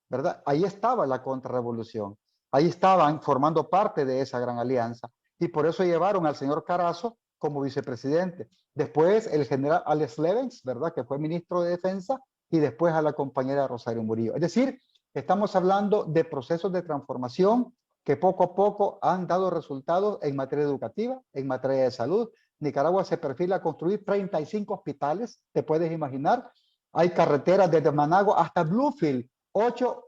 Speaker 2: ¿verdad? Ahí estaba la contrarrevolución, ahí estaban formando parte de esa gran alianza, y por eso llevaron al señor Carazo como vicepresidente. Después el general Alex Levens, ¿verdad?, que fue ministro de Defensa, y después a la compañera Rosario Murillo. Es decir, estamos hablando de procesos de transformación que poco a poco han dado resultados en materia educativa, en materia de salud. Nicaragua se perfila a construir 35 hospitales, te puedes imaginar. Hay carreteras desde Managua hasta Bluefield.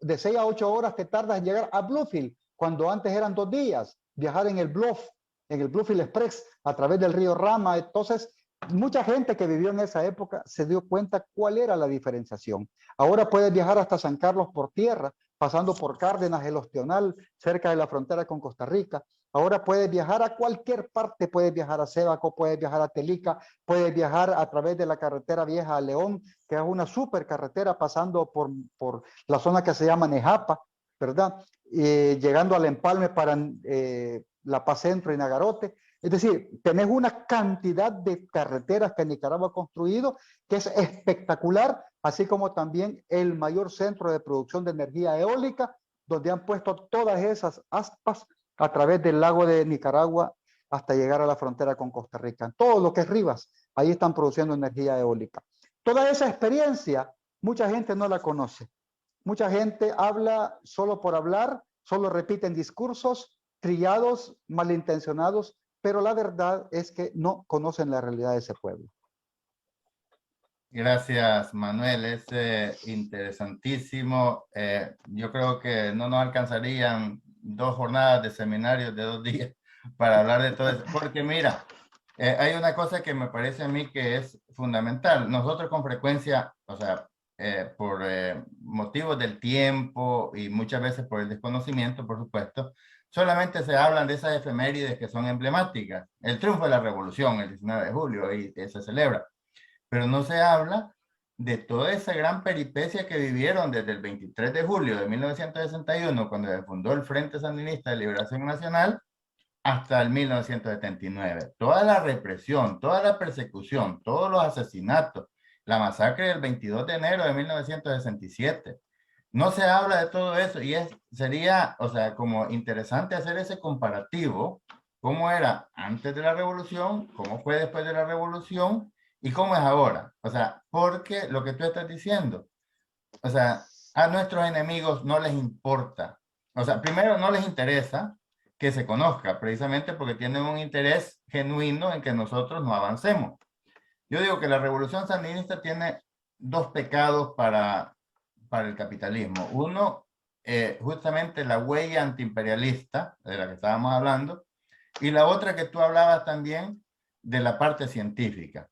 Speaker 2: De 6 a 8 horas te tardas en llegar a Bluefield, cuando antes eran 2 días. Viajar en el Bluefield Express a través del río Rama. Entonces, mucha gente que vivió en esa época se dio cuenta cuál era la diferenciación. Ahora puedes viajar hasta San Carlos por tierra, pasando por Cárdenas, El Ostional, cerca de la frontera con Costa Rica. Ahora puedes viajar a cualquier parte, puedes viajar a Sébaco, puedes viajar a Telica, puedes viajar a través de la carretera vieja a León, que es una super carretera pasando por la zona que se llama Nejapa, ¿verdad? Llegando al empalme para La Paz Centro y Nagarote. Es decir, tenés una cantidad de carreteras que Nicaragua ha construido que es espectacular, así como también el mayor centro de producción de energía eólica, donde han puesto todas esas aspas a través del lago de Nicaragua hasta llegar a la frontera con Costa Rica. Todo lo que es Rivas, ahí están produciendo energía eólica. Toda esa experiencia, mucha gente no la conoce. Mucha gente habla solo por hablar, solo repiten discursos, trillados, malintencionados, pero la verdad es que no conocen la realidad de ese pueblo.
Speaker 1: Gracias, Manuel. Es interesantísimo. Yo creo que no nos alcanzarían 2 jornadas de seminarios de 2 días para hablar de todo eso. Porque mira, hay una cosa que me parece a mí que es fundamental. Nosotros con frecuencia, o sea, por motivos del tiempo y muchas veces por el desconocimiento, por supuesto, solamente se hablan de esas efemérides que son emblemáticas. El triunfo de la revolución, el 19 de julio, y se celebra. Pero no se habla de toda esa gran peripecia que vivieron desde el 23 de julio de 1961, cuando se fundó el Frente Sandinista de Liberación Nacional, hasta el 1979. Toda la represión, toda la persecución, todos los asesinatos, la masacre del 22 de enero de 1967. No se habla de todo eso y sería, o sea, como interesante hacer ese comparativo, cómo era antes de la revolución, cómo fue después de la revolución y cómo es ahora. O sea, porque lo que tú estás diciendo, o sea, a nuestros enemigos no les importa. O sea, primero no les interesa que se conozca, precisamente porque tienen un interés genuino en que nosotros no avancemos. Yo digo que la revolución sandinista tiene 2 pecados para el capitalismo. Uno, justamente la huella antiimperialista, de la que estábamos hablando, y la otra que tú hablabas también, de la parte científica.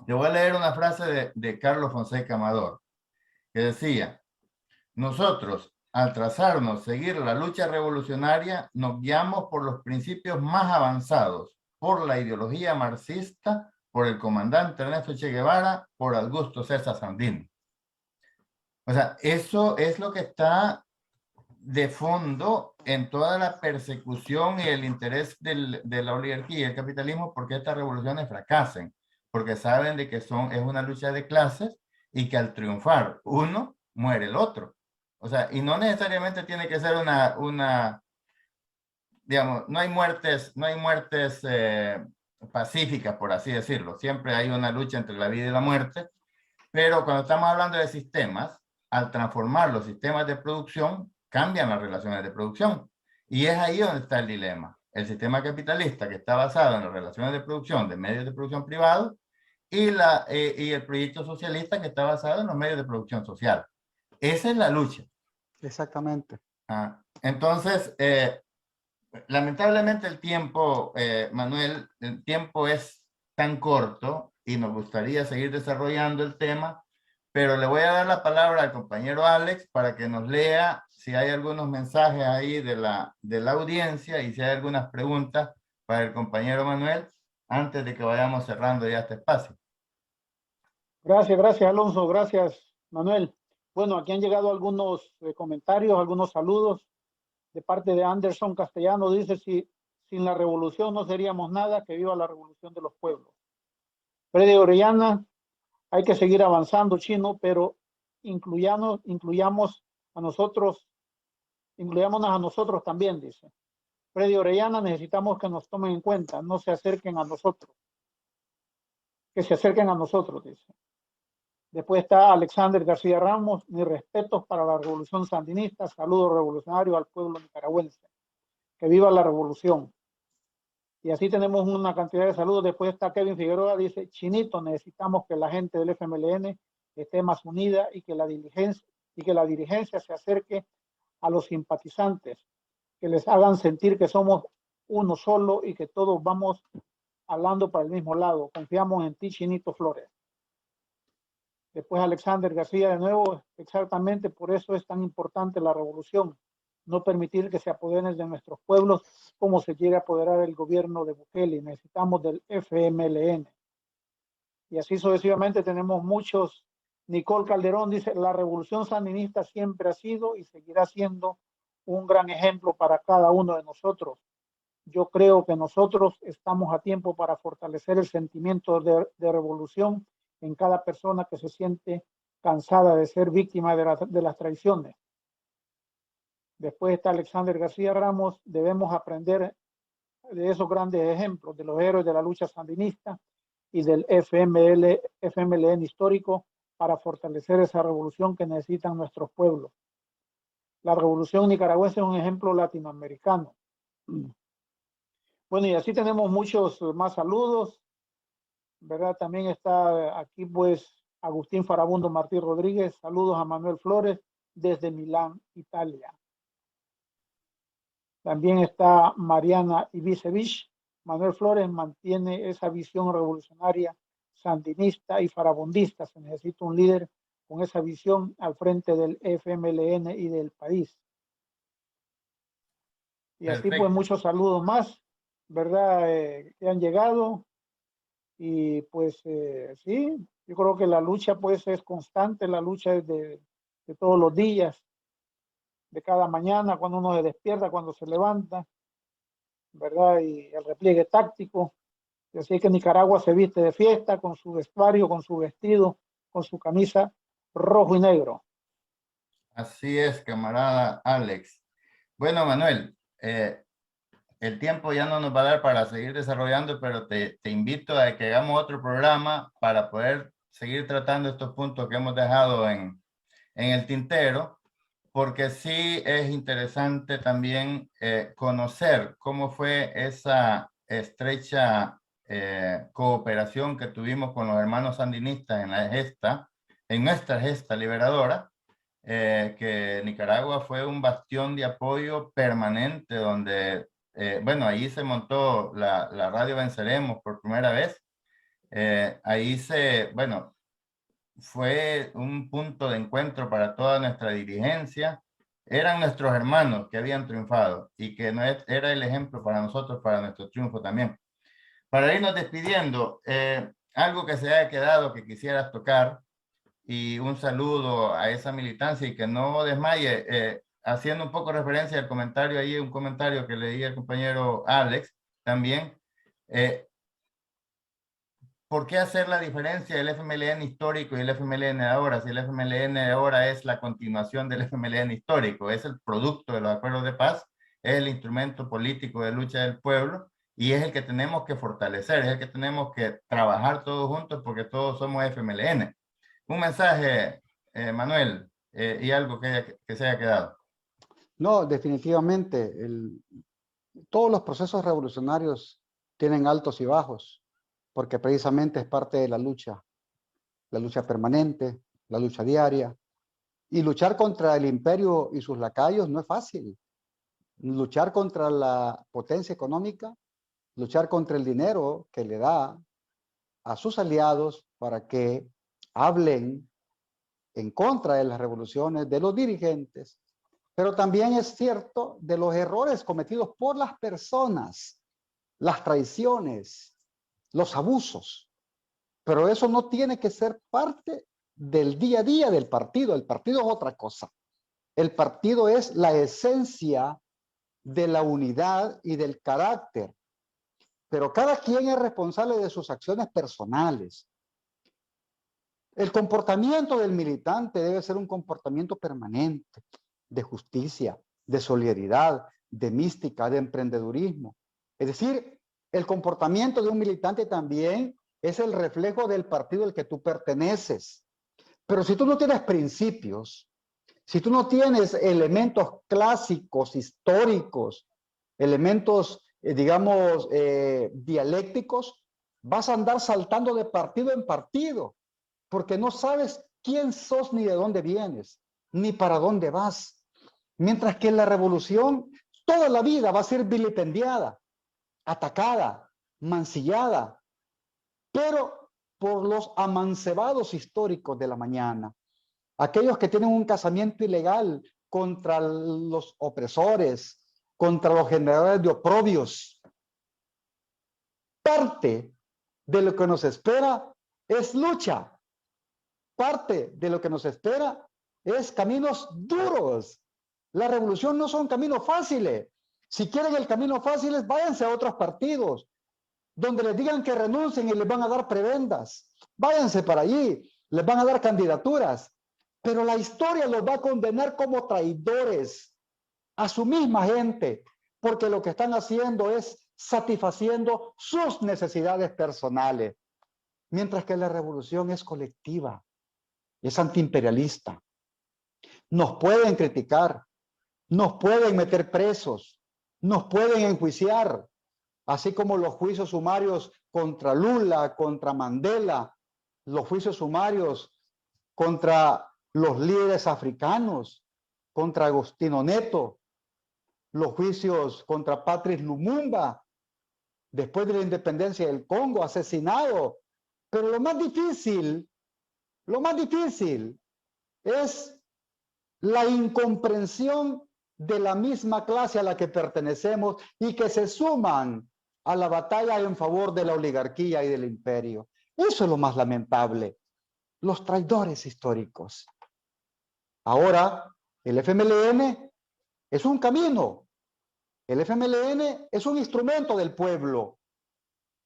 Speaker 1: Te voy a leer una frase de Carlos Fonseca Amador, que decía: nosotros, al trazarnos seguir la lucha revolucionaria, nos guiamos por los principios más avanzados, por la ideología marxista, por el comandante Ernesto Che Guevara, por Augusto César Sandino. O sea, eso es lo que está de fondo en toda la persecución y el interés de la oligarquía y el capitalismo porque estas revoluciones fracasen, porque saben de que es una lucha de clases y que al triunfar uno, muere el otro. O sea, y no necesariamente tiene que ser digamos, no hay muertes pacíficas, por así decirlo. Siempre hay una lucha entre la vida y la muerte, pero cuando estamos hablando de sistemas, al transformar los sistemas de producción, cambian las relaciones de producción. Y es ahí donde está el dilema. El sistema capitalista que está basado en las relaciones de producción de medios de producción privados y el proyecto socialista que está basado en los medios de producción social. Esa es la lucha.
Speaker 2: Exactamente.
Speaker 1: Entonces, lamentablemente el tiempo, Manuel, el tiempo es tan corto y nos gustaría seguir desarrollando el tema, pero le voy a dar la palabra al compañero Alex para que nos lea si hay algunos mensajes ahí de la audiencia y si hay algunas preguntas para el compañero Manuel antes de que vayamos cerrando ya este espacio.
Speaker 3: Gracias, Alonso. Gracias, Manuel. Bueno, aquí han llegado algunos comentarios, algunos saludos de parte de Anderson Castellano. Dice: sin la revolución no seríamos nada, que viva la revolución de los pueblos. Freddy Orellana: hay que seguir avanzando, Chino, pero incluyámonos a nosotros también, dice. Freddy Orellana: necesitamos que nos tomen en cuenta, no se acerquen a nosotros. Que se acerquen a nosotros, dice. Después está Alexander García Ramos: mis respetos para la revolución sandinista, saludos revolucionarios al pueblo nicaragüense. Que viva la revolución. Y así tenemos una cantidad de saludos. Después está Kevin Figueroa: dice: Chinito, necesitamos que la gente del FMLN esté más unida y que la dirigencia se acerque a los simpatizantes, que les hagan sentir que somos uno solo y que todos vamos hablando para el mismo lado. Confiamos en ti, Chinito Flores. Después Alexander García de nuevo: exactamente por eso es tan importante la revolución. No permitir que se apoderen de nuestros pueblos como se quiere apoderar el gobierno de Bukele. Necesitamos del FMLN. Y así sucesivamente tenemos muchos. Nicole Calderón dice: la revolución sandinista siempre ha sido y seguirá siendo un gran ejemplo para cada uno de nosotros. Yo creo que nosotros estamos a tiempo para fortalecer el sentimiento de revolución en cada persona que se siente cansada de ser víctima de las traiciones. Después está Alexander García Ramos: debemos aprender de esos grandes ejemplos, de los héroes de la lucha sandinista y del FMLN histórico, para fortalecer esa revolución que necesitan nuestros pueblos. La revolución nicaragüense es un ejemplo latinoamericano. Bueno, y así tenemos muchos más saludos, ¿verdad? También está aquí, pues, Agustín Farabundo Martí Rodríguez. Saludos a Manuel Flores desde Milán, Italia. También está Mariana Ibicevich. Manuel Flores mantiene esa visión revolucionaria, sandinista y farabondista. Se necesita un líder con esa visión al frente del FMLN y del país. Y así pues
Speaker 1: Perfecto.
Speaker 3: muchos saludos más, ¿verdad? Que han llegado. Y pues sí, yo creo que la lucha pues es constante, la lucha es de todos los días, de cada mañana, cuando uno se despierta, cuando se levanta, ¿verdad? Y el repliegue táctico. Y así que Nicaragua se viste de fiesta con su vestuario, con su vestido, con su camisa rojo y negro.
Speaker 1: Así es, camarada Alex. Bueno, Manuel, el tiempo ya no nos va a dar para seguir desarrollando, pero te invito a que hagamos otro programa para poder seguir tratando estos puntos que hemos dejado en el tintero, porque sí es interesante también conocer cómo fue esa estrecha cooperación que tuvimos con los hermanos sandinistas en la gesta, en nuestra gesta liberadora, que Nicaragua fue un bastión de apoyo permanente donde, bueno, ahí se montó la radio Venceremos por primera vez. Ahí bueno, fue un punto de encuentro para toda nuestra dirigencia. Eran nuestros hermanos que habían triunfado y que no era el ejemplo para nosotros, para nuestro triunfo también. Para irnos despidiendo, algo que se haya quedado que quisieras tocar y un saludo a esa militancia y que no desmaye, haciendo un poco referencia al comentario ahí, un comentario que leí al compañero Alex también. ¿Por qué hacer la diferencia del FMLN histórico y el FMLN de ahora? Si el FMLN de ahora es la continuación del FMLN histórico, es el producto de los acuerdos de paz, es el instrumento político de lucha del pueblo y es el que tenemos que fortalecer, es el que tenemos que trabajar todos juntos porque todos somos FMLN. Un mensaje, Manuel, y algo que se haya quedado.
Speaker 2: No, definitivamente, todos los procesos revolucionarios tienen altos y bajos, porque precisamente es parte de la lucha permanente, la lucha diaria. Y luchar contra el imperio y sus lacayos no es fácil. Luchar contra la potencia económica, luchar contra el dinero que le da a sus aliados para que hablen en contra de las revoluciones de los dirigentes, pero también es cierto de los errores cometidos por las personas, las traiciones, los abusos. Pero eso no tiene que ser parte del día a día del partido. El partido es otra cosa. El partido es la esencia de la unidad y del carácter. Pero cada quien es responsable de sus acciones personales. El comportamiento del militante debe ser un comportamiento permanente, de justicia, de solidaridad, de mística, de emprendedurismo. Es decir, el comportamiento de un militante también es el reflejo del partido al que tú perteneces. Pero si tú no tienes principios, si tú no tienes elementos clásicos, históricos, elementos, digamos, dialécticos, vas a andar saltando de partido en partido, porque no sabes quién sos ni de dónde vienes, ni para dónde vas. Mientras que la revolución toda la vida va a ser vilipendiada, atacada, mancillada, pero por los amancebados históricos de la mañana, aquellos que tienen un casamiento ilegal contra los opresores, contra los generadores de oprobios. Parte de lo que nos espera es lucha. Parte de lo que nos espera es caminos duros. La revolución no son caminos fáciles. Si quieren el camino fácil, váyanse a otros partidos, donde les digan que renuncien y les van a dar prebendas. Váyanse para allí, les van a dar candidaturas. Pero la historia los va a condenar como traidores a su misma gente, porque lo que están haciendo es satisfaciendo sus necesidades personales, mientras que la revolución es colectiva, es antiimperialista. Nos pueden criticar, nos pueden meter presos, nos pueden enjuiciar, así como los juicios sumarios contra Lula, contra Mandela, los juicios sumarios contra los líderes africanos, contra Agostino Neto, los juicios contra Patrice Lumumba, después de la independencia del Congo, asesinado. Pero lo más difícil es la incomprensión de la misma clase a la que pertenecemos y que se suman a la batalla en favor de la oligarquía y del imperio. Eso es lo más lamentable. Los traidores históricos. Ahora, el FMLN es un camino. El FMLN es un instrumento del pueblo.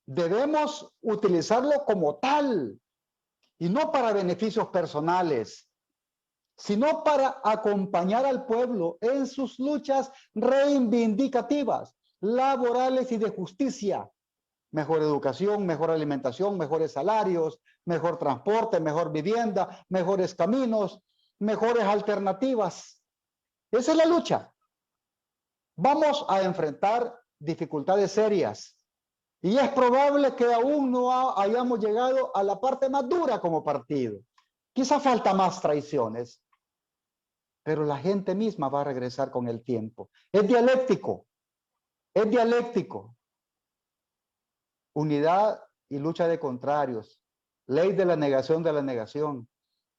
Speaker 2: Debemos utilizarlo como tal y no para beneficios personales, sino para acompañar al pueblo en sus luchas reivindicativas, laborales y de justicia. Mejor educación, mejor alimentación, mejores salarios, mejor transporte, mejor vivienda, mejores caminos, mejores alternativas. Esa es la lucha. Vamos a enfrentar dificultades serias y es probable que aún no hayamos llegado a la parte más dura como partido. Quizá falta más traiciones, pero la gente misma va a regresar con el tiempo. Es dialéctico, es dialéctico. Unidad y lucha de contrarios, ley de la negación,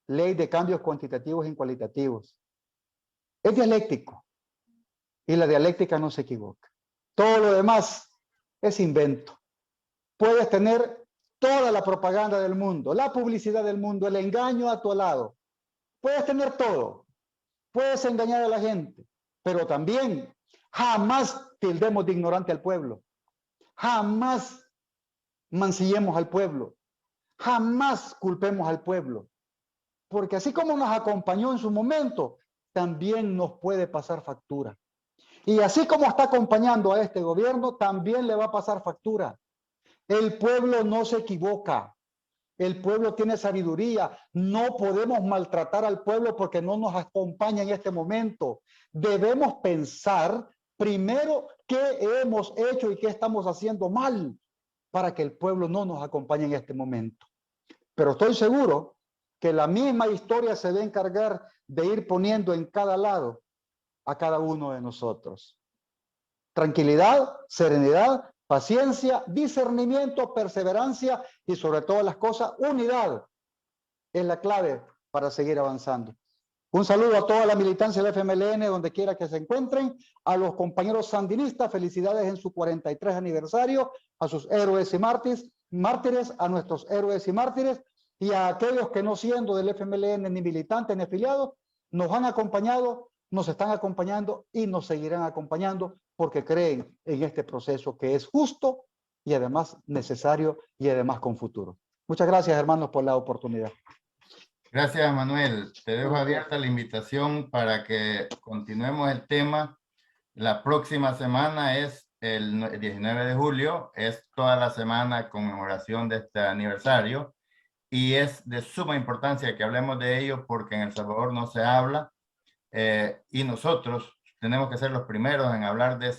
Speaker 2: ley de cambios cuantitativos y cualitativos. Es dialéctico y la dialéctica no se equivoca. Todo lo demás es invento. Puedes tener toda la propaganda del mundo, la publicidad del mundo, el engaño a tu lado. Puedes tener todo. Puedes engañar a la gente, pero también jamás tildemos de ignorante al pueblo. Jamás mancillemos al pueblo. Jamás culpemos al pueblo. Porque así como nos acompañó en su momento, también nos puede pasar factura. Y así como está acompañando a este gobierno, también le va a pasar factura. El pueblo no se equivoca. El pueblo tiene sabiduría. No podemos maltratar al pueblo porque no nos acompaña en este momento. Debemos pensar primero qué hemos hecho y qué estamos haciendo mal para que el pueblo no nos acompañe en este momento. Pero estoy seguro que la misma historia se va a encargar de ir poniendo en cada lado a cada uno de nosotros. Tranquilidad, serenidad, paciencia, discernimiento, perseverancia y sobre todas las cosas, unidad es la clave para seguir avanzando. Un saludo a toda la militancia del FMLN, donde quiera que se encuentren, a los compañeros sandinistas, felicidades en su 43 aniversario, a sus héroes y mártires, a nuestros héroes y mártires, y a aquellos que no siendo del FMLN ni militantes ni afiliados, nos han acompañado, nos están acompañando y nos seguirán acompañando porque creen en este proceso que es justo y además necesario y además con futuro. Muchas gracias, hermanos, por la oportunidad.
Speaker 1: Gracias, Manuel. Te dejo abierta la invitación para que continuemos el tema. La próxima semana es el 19 de julio, es toda la semana de conmemoración de este aniversario y es de suma importancia que hablemos de ello porque en El Salvador no se habla y nosotros tenemos que ser los primeros en hablar de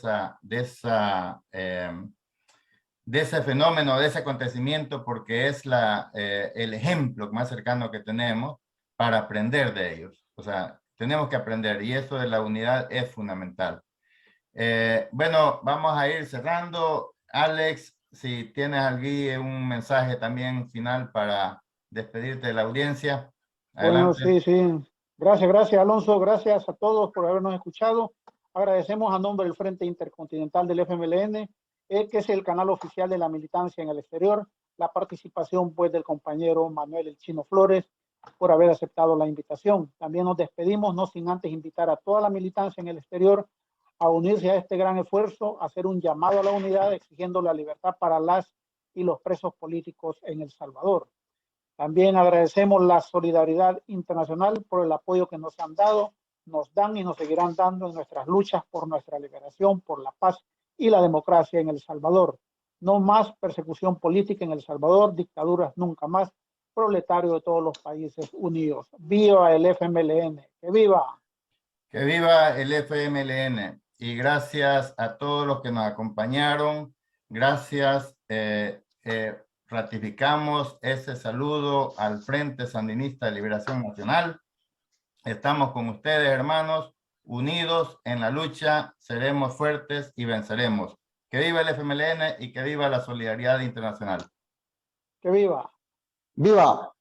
Speaker 1: ese fenómeno, de ese acontecimiento, porque es el ejemplo más cercano que tenemos para aprender de ellos. O sea, tenemos que aprender y eso de la unidad es fundamental. Bueno, vamos a ir cerrando. Alex, si tienes aquí un mensaje también final para despedirte de la audiencia. Adelante.
Speaker 3: Bueno, sí. Gracias, Alonso. Gracias a todos por habernos escuchado. Agradecemos a nombre del Frente Intercontinental del FMLN, que es el canal oficial de la militancia en el exterior, la participación pues del compañero Manuel El Chino Flores por haber aceptado la invitación. También nos despedimos, no sin antes invitar a toda la militancia en el exterior a unirse a este gran esfuerzo, a hacer un llamado a la unidad exigiendo la libertad para las y los presos políticos en El Salvador. También agradecemos la solidaridad internacional por el apoyo que nos han dado, nos dan y nos seguirán dando en nuestras luchas por nuestra liberación, por la paz y la democracia en El Salvador. No más persecución política en El Salvador, dictaduras nunca más, proletario de todos los países unidos. ¡Viva el FMLN! ¡Que viva!
Speaker 1: Que viva el FMLN. y gracias a todos los que nos acompañaron. Gracias. Ratificamos ese saludo al Frente Sandinista de Liberación Nacional. Estamos con ustedes, hermanos, unidos en la lucha, seremos fuertes y venceremos. Que viva el FMLN y que viva la solidaridad internacional.
Speaker 3: Que viva.
Speaker 2: ¡Viva!